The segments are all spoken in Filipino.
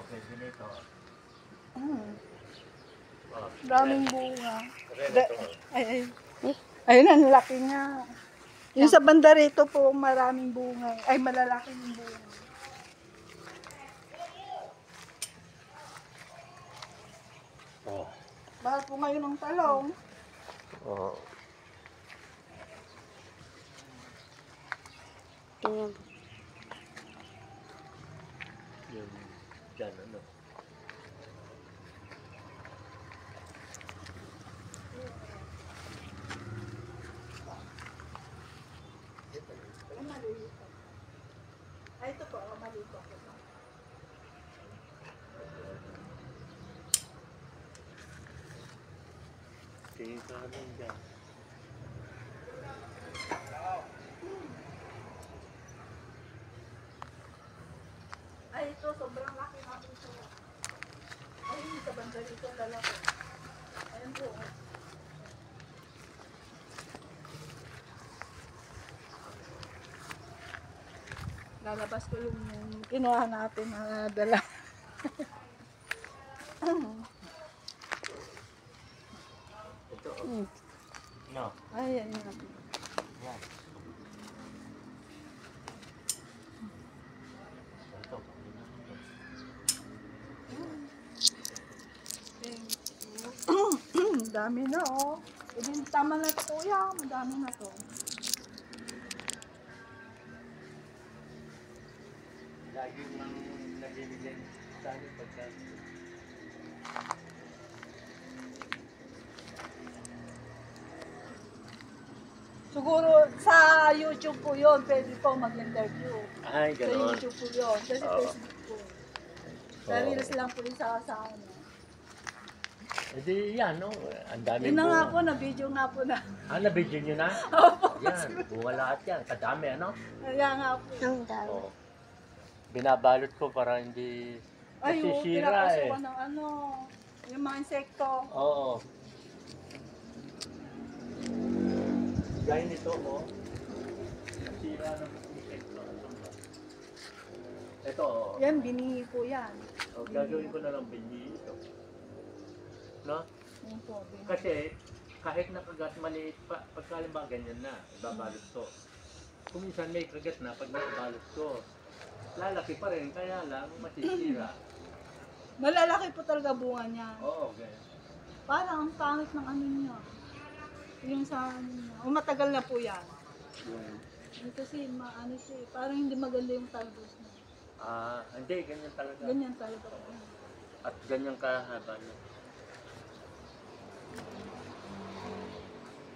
pwede nito. Daming bunga. Ito. Ay. Ayun, ang laki nga. Yung sa banda rito po, maraming bunga. Ay, malalaking bunga. Oh. Mahal po ngayon ng talong. Oh. Tingnan po. Yung dyan, ano. Ay, ito po, malito ko. Tingin ka rin dyan. Ay, ito, sobrang laki na ito. Ay, sa banda rito, lalaki. Ayan po. Lalabas ko yung kinuha natin na dala. Ito. No. Ay, ayan. Yan. Ito. Dami na, oh. E din, tama na ito, kuya. Madami na to. Lagi nang nabibigyan sa akin pagka. Siguro sa YouTube po yun, pwede po mag-interview. Ay, Sa gano'n. YouTube po yun. Kasi Oo. Facebook po. Sa Oo. Reels lang po yung sa ano. E di yan, no? Ang dami Yun na nga po, bunga. na-video nga po na. Na-video nyo na? Opo. Yan, bunga lahat yan. Kadami, ano? Kaya nga po. Ang dami. Oo. Binabalot ko para hindi Ay, oo, nasisira eh. pinapasukan ng ano, yung mga insekto. Oo. Gaya nito, oh. Nasira ng insekto. Ito, oh. Yan, binihi po yan. Oh, gagawin ko na lang binhi ito. No? Yan po, binihi. Kasi kahit nakagat maliit pa, pagkalimba ganyan na, ibabalot ko. Kung minsan may kagat na, pag naibalot ko, lalaki pa rin, kaya lang masisira. Malalaki po talaga bunga niya. Oo, ganyan. Parang ang pangit ng ano niya. Yung sa ano niya. O matagal na po yan. Kasi ano siya, parang hindi maganda yung talbos niya. Hindi, ganyan talaga. Ganyan talaga po. At ganyan kahaba na.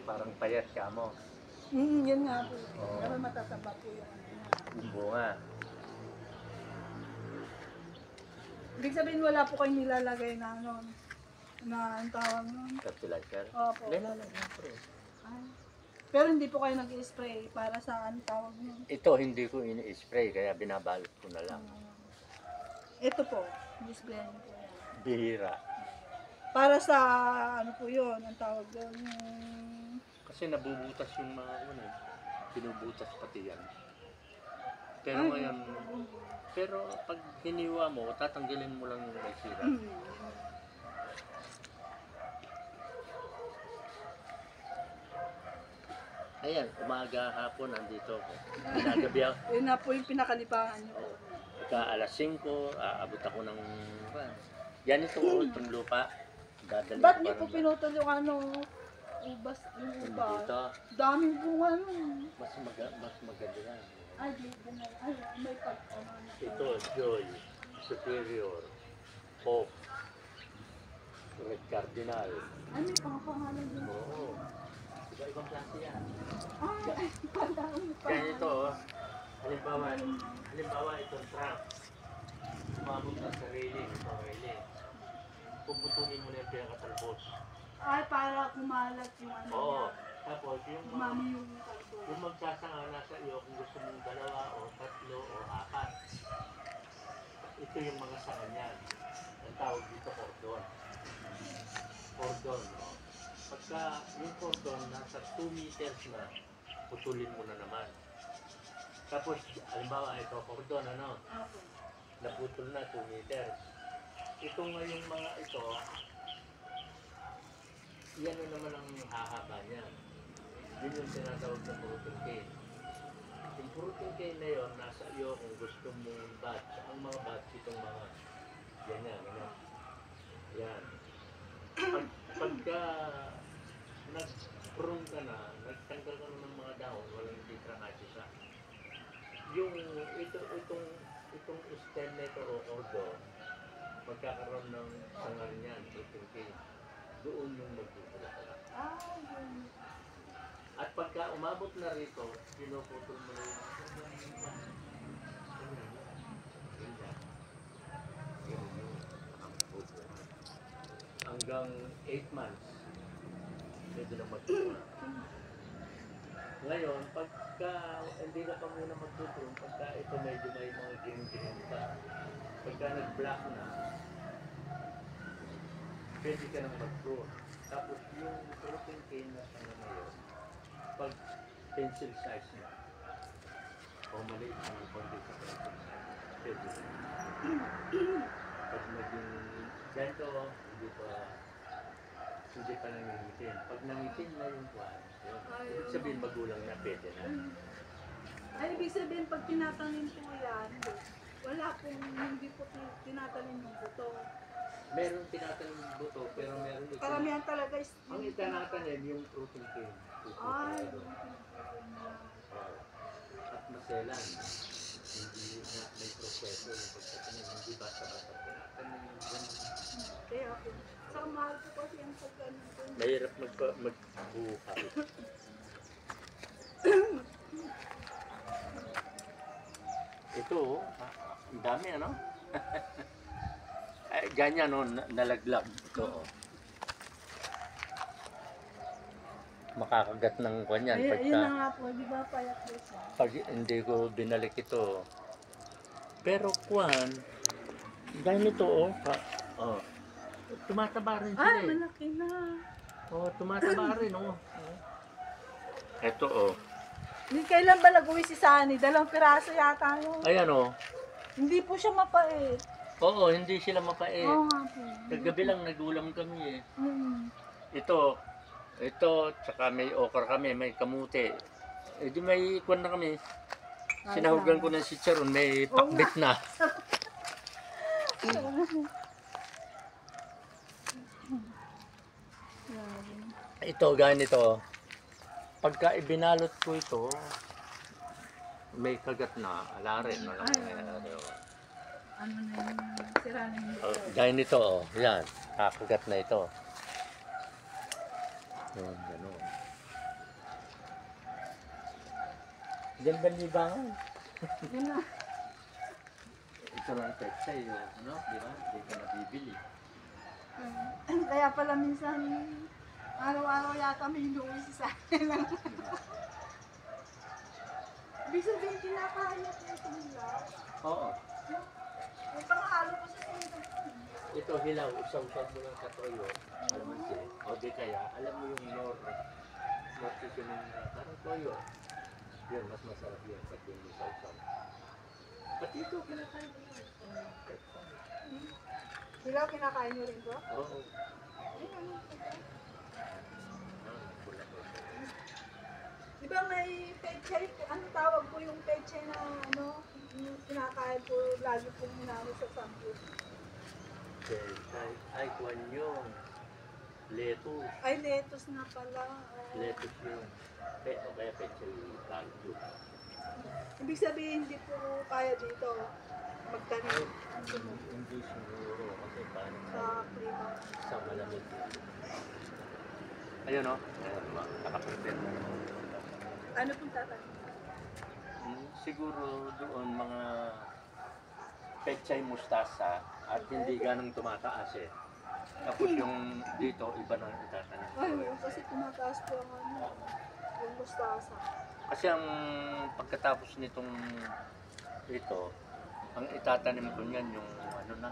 Parang payat ka mo. Yun nga po. Oo. Pero matataba po yung ano niya. Yung bunga. Ibig sabihin wala po kayong nilalagay na ano, na ang tawag nun. Fertilizer. Opo. Nilalagyan ko rin. Ay. Pero hindi po kayo nag-spray para sa ano tawag nun. Ito hindi ko ini-spray kaya binabalot ko na lang. Ito po, display niyo po yan. Bihira. Para sa ano po yun, ang tawag doon, yung... Kasi nabubutas yung mga ano eh. Binubutas pati yan. Pero Ay, ngayon, pero pag hiniwa mo, tatanggalin mo lang yung may sira. Ayan, umaga, hapon, andito ako. Ginagabi ako. Yun na po yung pinakalibangan niyo. Pagka alas 5, aabot ako ng... Yan itong lupa. Dadali Ba't ko niyo po parang- pinutol yung ano, ubas, yung uba? Dito, Daming bunga nun. mas maganda yan. Ay, di bunga. Ay, may pag... Ito, Joy, Superior, Hope, Red Cardinal. Ay, may pangapangalan din. Oo. Iba-ibang klase yan. Ay, parang Kaya ito, oh, halimbawa itong trunk. Umabot na sa railing, ito railing. Puputulin mo na yung pinakatalbos. Ay, para kumalat yung ano Oo. niya. Tapos yung Umami yung kalbo. yung magsasanga nasa iyo kung gusto mong 2 o 3 o 4. Ito yung mga sanga niyan. Ang tawag dito cordon. Cordon, no? Pagka yung cordon nasa 2 meters na, putulin mo na naman. Tapos, halimbawa ito cordon, ano? Okay. Naputol na 2 meters. ito ngayong mga ito, yan na naman ang hahaba niyan. Yun yung tinatawag na fruiting cane. Yung fruiting cane na yun, nasa iyo kung gusto mong batch. Ang mga batch, itong mga ganyan, ganyan. Yan. Pagka nag-prune ka na, nagtanggal ka na ng mga dahon, walang tetrahydrisa. Yung itong stem na ito o ordo, magkakaroon ng sangal niyan, fruiting cane. Doon yung magpupula-pula. Yun. At pagka umabot na rito, pinuputol mo na yung hanggang 8 months, pwede na magpupula. Ngayon, pagka hindi ka pa muna magpupula, pagka ito medyo may mga green pa, pagka nag-black na, pwede ka nang mag-prune. Tapos yung fruiting cane na sana ngayon, pag pencil size na, o maliit na konti sa pencil size, pwede na. Pag naging ganito, hindi pa nangingitin. Pag nangitin na yung kwan, yun. Ibig sabihin magulang na, pwede na. Ay, ibig sabihin, pag tinatanim po yan, wala pong, hindi po tinatanim yung buto. Meron tinatanim ng buto, pero meron ito. Karamihan talaga is... Ang itinatanim yung fruiting cane. Ay, At maselan. Hindi na may proseso yung pagtatanim. Hindi basta-basta tinatanim yung ganun. kaya po. Sa mahal po kasi ang pagkanin po. Mahirap magbuhay. Ito, ang dami ano? Ay, ganyan no, nalaglag. Ito oh. Makakagat ng kanyan Ay, pagka, yun na nga po, di ba payat po siya? pag hindi ko binalik ito. Pero kwan, ganito oh. Oh. Tumataba rin sila eh. Malaki na. Oh, tumataba rin oh. Ito oh. Hindi kailan ba nag-uwi si Sunny? 2 piraso yata yun. Ayan oh. Hindi po siya mapait. Oo, hindi sila mapait. Oo nga po. Kagabi lang nagulam kami eh. Hmm. Ito, tsaka may okra kami, may kamuti. Eh di may kwan na kami. Sinahugan ko na si Charon, may pakbit na. Ito, ganito. Pagka ibinalot ko ito, may kagat na, ala rin. Ano na yung sira na yung Gaya nito, oh. Yan. Kakagat na ito. Yan, gano'n. Diyan ba libangan? Yun na. Ito lang teksa yun, ano? Di ba? Hindi ka nabibili. Kaya pala minsan, araw-araw yata may inuwi si Sunny. Ibig sabihin, kinakain na po ito nila. Oo. May panghalo ko sa sinitang. Ito, hilaw. Usaw-usaw mo lang sa toyo. Alam mo siya. O di kaya, alam mo yung norte ko ng parang toyo. Yun, mas masarap yun pag yung usaw-usaw. Pati ito, kinakain mo lang. Sila kinakain nyo rin po? Oo. Di ba may pechay po? Anong tawag po yung pechay na ano? Yung kinakain po lagi pong hinalo sa sampo. Ay, kwan yun. Lettuce. Ay, lettuce nga pala. Lettuce yun. O kaya pechay kaldo. Ibig sabihin, hindi po kaya dito magtanim Hindi siguro kasi parang sa klima. sa malamig. Ayun o. Ayun, nakaprepare na naman. Ano pong tatanim? Siguro doon mga pechay mustasa at hindi ganong tumataas eh. Tapos yung dito, iba nang itatanim. Ay, kasi tumataas po ang ano, yung mustasa. Kasi ang pagkatapos nitong ito, ang itatanim ko niyan yung ano na,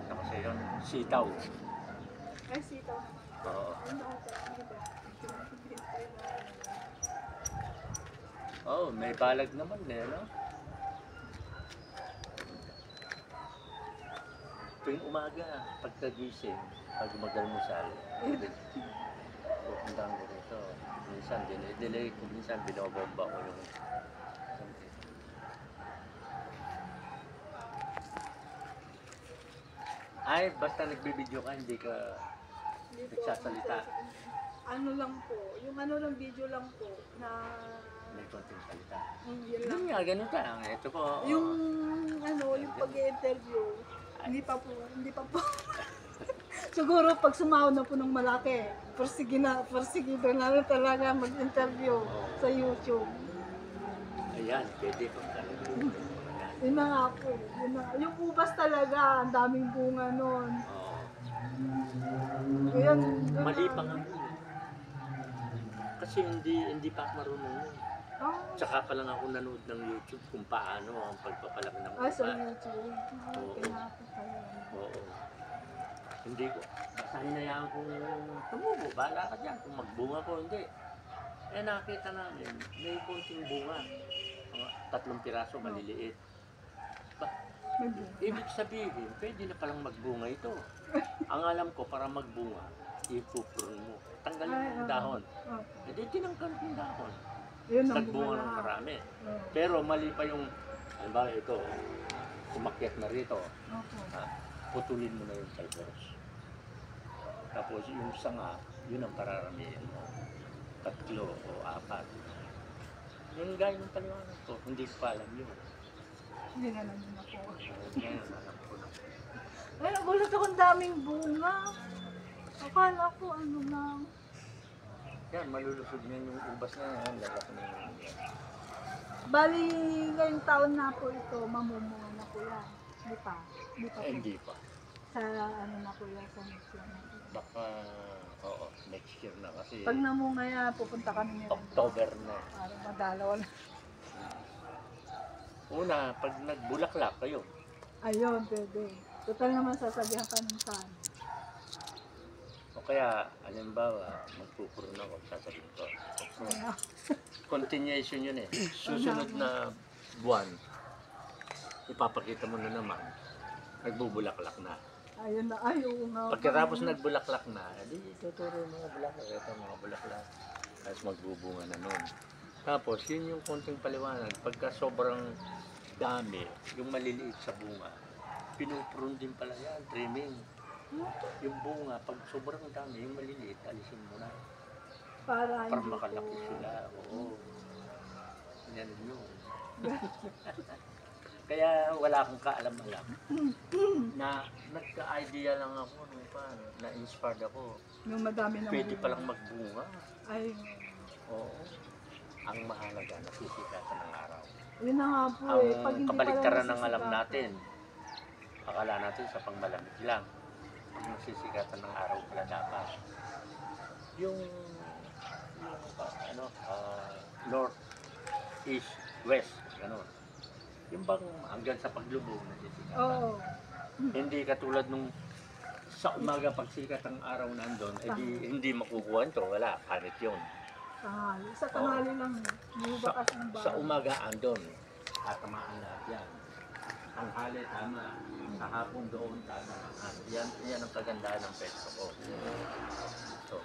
ano kasi yun, sitaw. Ay, sitaw naman. Oo. Ano ako tayo ba? Oh, may balag naman eh, no? tuwing umaga, pagkagising, pag mag-almusal, pupuntahan ko rito. Minsan, delay ko, minsan binobomba ko yung ay, basta nagbibideo ka, hindi ka Hindi po ako nagsasalita. ano lang po, yung ano lang video lang po na May konting salita. yun lang. Yun nga, ganun lang. Ito po. Yung ano, yung pag-interview, hindi pa po. Siguro pag sumahod na po ng malaki, persige na rin talaga mag-interview sa YouTube. Ayan, pwede kung talaga. Yun na nga po. Yun na. Yung ubas talaga, ang daming bunga nun. Oo. Yun, Mali pa nga yun. Kasi hindi pa ako marunong yun. Ah, Tsaka pa lang ako nanood ng YouTube kung paano ang pagpapalaki ng sa upa. YouTube. Oo. Kaya po pala. Oo. Hindi ko. Basta hinayaan kong tumubo. Bahala ka dyan kung magbunga ko hindi. Eh nakita namin, may konting bunga. Mga 3 piraso maliliit. May bunga. Ibig sabihin, pwede na palang magbunga ito. Ang alam ko, para magbunga, ipuprune mo. Tanggalin mo yung dahon. Okay. E di tinanggal ko yung dahon. Yun ang Nagbunga ng bunga. marami. Oo. Pero mali pa yung, halimbawa ito, umakyat na rito, Opo. putulin mo na yung talbos. Tapos yung sanga, yun ang pararamihin mo. 3 o 4. Yung gaya ng paliwanag ko, hindi ko pa alam yun. Hindi na naman ako. Ngayon, alam ko na. Ay, nagulat ako ang daming bunga. Akala ko ano lang. Yan, malulusog na yung ubas na yan. Lalaki na yan. Bali, ngayong taon na po ito, mamumunga na po yan. Hindi pa. Hindi pa po. Hindi pa. Sa ano na po yan, sa next year na po. Baka, oo, next year na kasi Pag namunga yan, pupunta kami nila. October na. Para madalaw na. Una, pag nagbulaklak kayo, Ayun, pwede. Total naman sasabihan ka ng saan. o kaya, halimbawa, magpupurun ako, sasabihin ko. Kaya, Continuation yun eh. Susunod na buwan, ipapakita mo na naman, nagbubulaklak na. ayun na, ay, oo nga. Pagkatapos nagbulaklak na, edi tuturo yung mga bulaklak. Ito mga bulaklak. Tapos magbubunga na nun. Tapos yun yung konting paliwanag. Pagka sobrang dami, yung maliliit sa bunga, pinuprune din pala yan, trimming. Yung bunga, pag sobrang dami, yung maliliit, alisin mo na. Para Para hindi makalaki po. sila. Oo. Yan yun. Kaya wala akong kaalam-alam. Na nagka-idea lang ako nung paano, na-inspired ako. Yung madami na Pwede palang magbunga. Ay, Oo. Ang mahalaga, nasisikatan ng araw. yun na nga po Ang eh. Pag hindi kabaliktaran pala ng alam nasisikapan. natin, akala natin sa pangmalamig lang. Ang nasisikatan ng araw pala dapat. Yung north, east, west, gano'n. Yung bang hanggang sa paglubog nasisikatan. Oo. Hindi katulad nung sa umaga pagsikat ang araw nandun, hindi makukuha ito, wala, panit yun. Tanghali. Sa tanghali lang. Bubakas ng bahay. Sa umaga andon, tatamaan lahat yan. Ang hali tama, sa hapon doon tatamaan. Yan ang kagandahan ng pesto ko. So,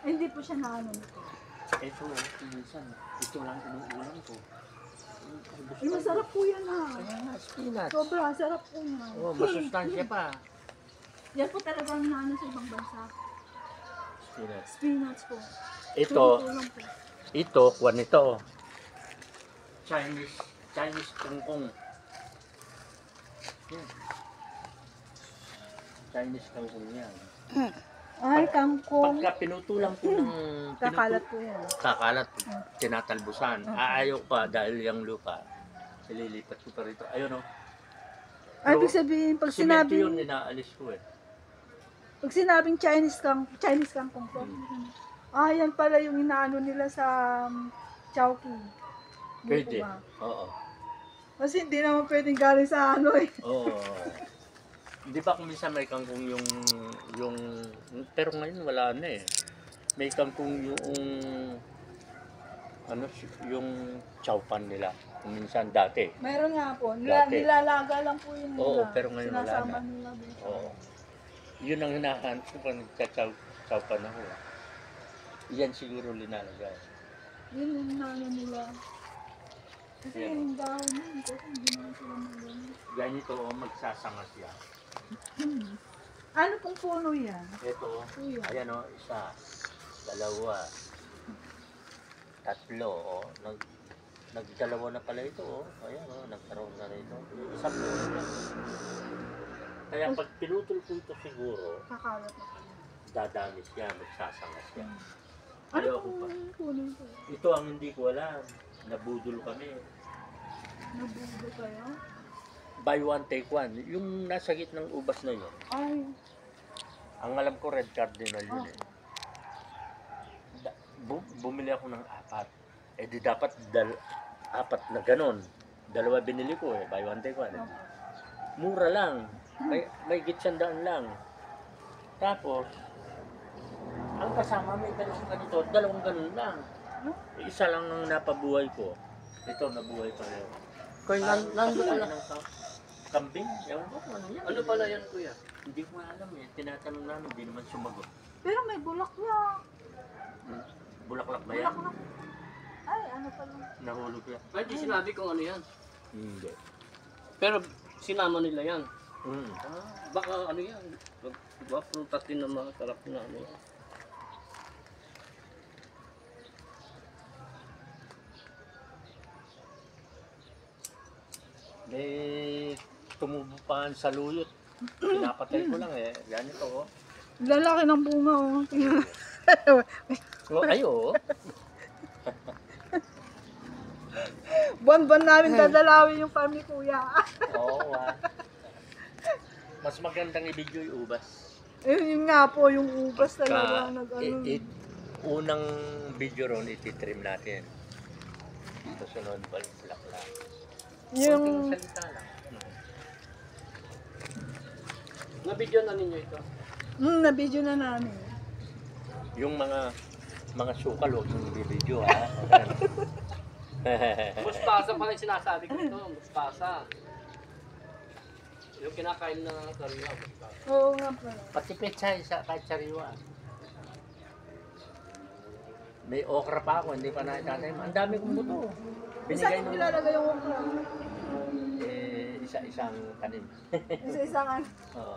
Hindi po siya naano nito. ito, minsan, ito lang inuulam ko. Ay, masarap po yan ha. Kaya nga, spinach. Sobra, sarap po yan. Oh, masustansya pa. Yan po talagang naano sa ibang bansa. Spinach. Spinach po. Ito, Tulong po. kuwan ito. Chinese kangkong. Yan. Chinese kangkong yan. Ay, kangkong. Pagka pinutulang ko ng Kakalat po yan. kakalat, tinatalbusan. Aayaw pa dahil yung lupa. Ililipat ko pa rito. Ayun o. Ay, ibig sabihin, pag Simento yun, sinabing, ninaalis ko eh. pag sinabing Chinese kangkong po. Ah, yan pala yung inaano nila sa Chowking. Pwede. Buko ba? Oo. Kasi hindi naman pwedeng galing sa ano eh. Oo. Di ba kung minsan may kangkong yung, pero ngayon wala na eh. May kangkong yung, yung chowpan nila. Minsan dati. Meron nga po. Dati. Nilalaga lang po yun nila. Oo, pero ngayon wala Sinasama na. nila dun sa... Oo. Yun ang hinahanap ko pag nagtsatsaw pa na ako. Yan siguro linalagay. Yun yung nano nila. Kasi Yan. yung dahon yun, kasi hindi naman sila magano. Ganito o magsasangas yan. Ano pong puno yan? Ito, Kuya. ayan o, isa, dalawa, tatlo, o. Nagdalawa na pala ito, o. Ayan o, nagkaroon na rin ito. Isang puno na. Kaya pag pinutol ko ito siguro, Kakalat na pala. dadamis yan, magsasangas yan. Ano Ayoko pa. pong puno ito? Ito ang hindi ko alam. Nabudol kami. Nabugo kayo? Buy one, take one. Yung nasa gitnang ubas na yun. Ay, Ang alam ko, red cardinal yun eh. Bumili ako ng 4. Eh di dapat apat na ganon. Dalawa binili ko eh. Buy one, take one. Mura lang. May gitsandaan lang. Tapos, ang kasama may dalawang ganito. Dalawang ganon lang. Isa lang ang napabuhay ko. Ito, nabuhay pa rin. Kaya nandun Pagkain na. ng kambing? Ewan ko kung ano yan. Ano pala yan, kuya? Hindi ko alam eh. Tinatanong namin, hindi naman sumagot. pero may bulaklak. Bulaklak ba yan? Bulaklak. Ay, ano pala? Nahulog yan. Ay, di sinabi kung ano yan. Hindi. Pero sinama nila yan. Mm. Baka ano yan. Diba, prutas din na mga sarap na ano yan. May tumubo pa sa luyot. Pinapatay ko lang eh. Yan ito oh. Lalaki ng bunga, oh. Tingnan. Oh, ay oh. Buwan-buwan namin dadalawin yung farm ni Kuya. Oo ah. Mas magandang i-video yung ubas. Yun nga po, yung ubas talaga. Unang video ron, ititrim natin. Susunod pa yung bulaklak. Yung, Konting salita lang. Nabidyo na ninyo ito. na-video na namin. Yung mga sukal, huwag yung video ha. Muspasa pala yung sinasabi ko ito. Muspasa. Yung kinakain na sariwa. Muspasa. Oo nga pala. Pati pechay sa kahit sariwa. May okra pa ako, hindi pa nakitatanim. Ang dami kong buto. Saan Binigay yung nung ilalagay yung okra? isa-isang tanim. Isa-isang ano. Oo.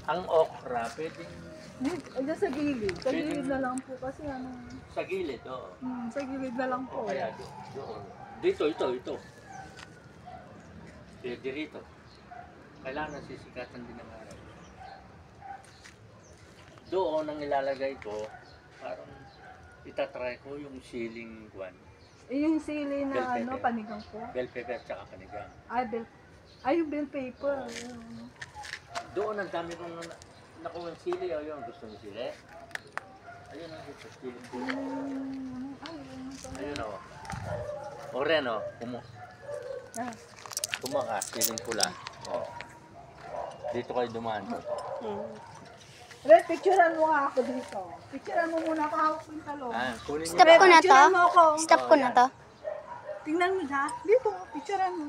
Ang okra, pwedeng Diyan sa gilid. Sa gilid na lang po kasi ano. sa gilid, oo. Sa gilid na lang po. O kaya doon. Dito, ito. Pwede rito. Kailangan sisikatan din ng araw. Doon ang ilalagay ko, parang itatry ko yung ceiling one. Yung sili na Bell ano, pepper. panigang po. Bell pepper tsaka panigang. Yung bell paper. Doon ang dami kong nakuha ng sili. O yun, gusto ng sili. Ayun ang gusto, sili po. Ayun o. O ren o, kumaka, siling pula. O. Dito kayo dumaan. Red, picturean mo nga ako dito. Picturean mo muna ako, hawak ko yung talong. Kunin niyo Stop ko na to. Picturean mo ako. Stop ko na to. Tingnan mo ha. Dito, picturean mo.